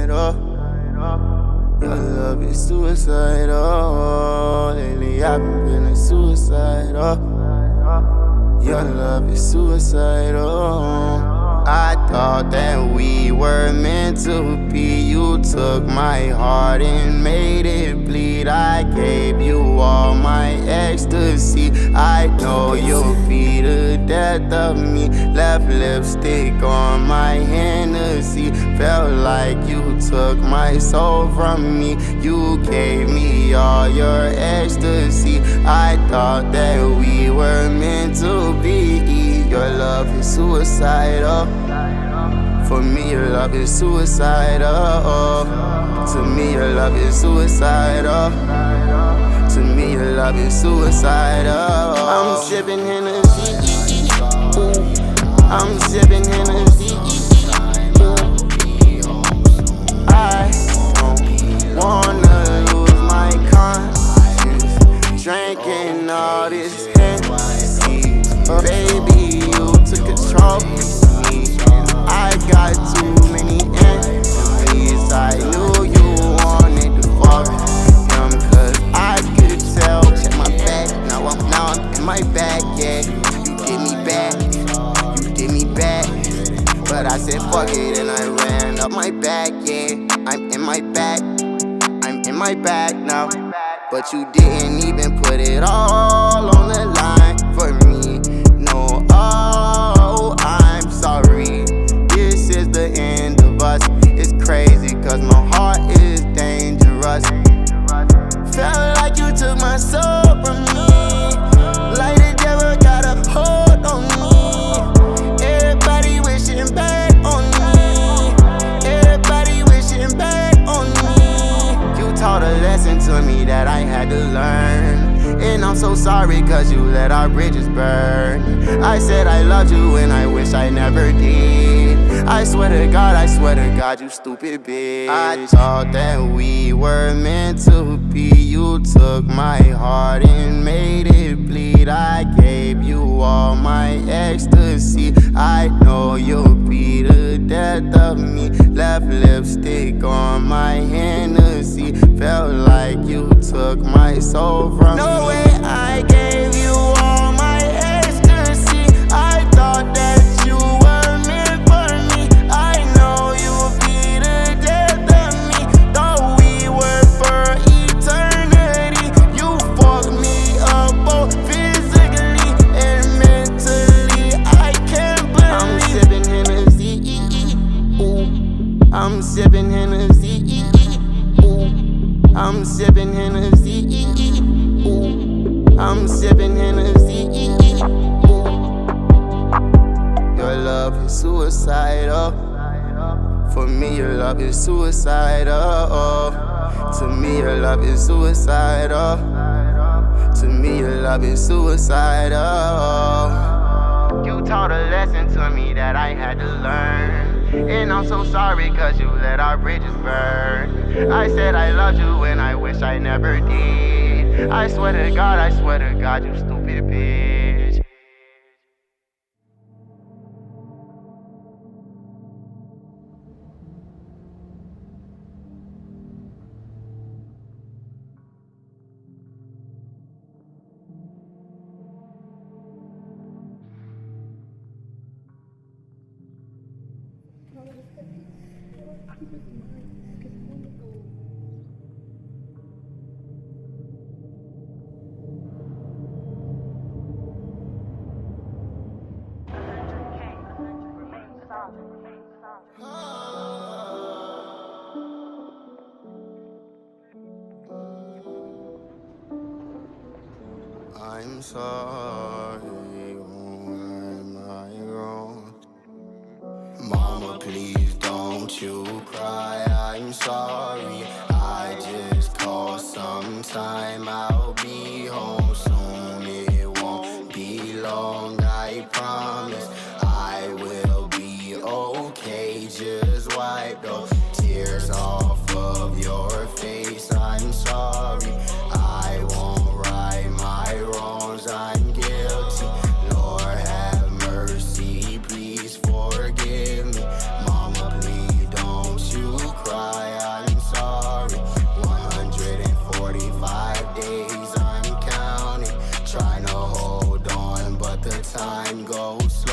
Your love is suicidal. Lately I've been feeling suicidal. Your love is suicidal. I thought that we were meant to be. You took my heart and made it bleed. I gave you all my ecstasy. I know you'll be the death of me. Left lipstick on my Hennessy. Felt like you took my soul from me. You gave me all your ecstasy. I thought that we were meant to be. Your love is suicidal. For me, your love is suicidal. To me, your love is suicidal. To me, your love is suicidal. I'm sipping Hennessy. I'm sipping Hennessy. I don't wanna lose my conscience drinking all this Hennessy. Baby, you took control of me. I got too many enemies. I knew you wanted to fuck him, cause I could tell. Check my back, now I'm in my bag, yeah. You did me bad, but I said fuck it and I ran up my back, yeah. I'm in my bag now. But you didn't even put it all on the line for me. No, oh, I'm sorry. This is the end of us. It's crazy cause my heart is dangerous. Felt like you took my soul from me. Like the devil got a hold on me. Everybody wishing back on me. Everybody wishing back on me. You taught a lesson to me that I had to learn. And I'm so sorry cause you let our bridges burn. I said I loved you and I wish I never did. I swear to God, you stupid bitch. I thought that we were meant to be. You took my heart and made it bleed. I gave you all my ecstasy. I know you'll be the death of me. Left lipstick on my Hennessy. Felt like you took my soul from me. No way I gave you all my ecstasy. I thought that you were meant for me. I know you'll be the death of me. Thought we were for eternity. You fucked me up both physically and mentally. I can't believe I'm sipping Hennessy. Ooh, I'm sipping Hennessy. Ooh, I'm sipping Hennessy. Ooh, I'm sipping Hennessy. Ooh. Your love is suicidal. For me, your love is suicidal. To me, your love is suicidal. To me, your love is suicidal. You taught a lesson to me that I had to learn. And I'm so sorry cause you let our bridges burn. I said I loved you and I wish I never did. I swear to God, you stupid bitch. I'm sorry, am I wrong? Mama, please don't you cry, I'm sorry. I just call sometime, I'll be home soon. It won't be long, I promise. I will be okay, just wipe those tears off of your face. I'm sorry, I won't right my wrongs, I'm guilty. Lord have mercy, please forgive me. Mama, please don't you cry. time goes.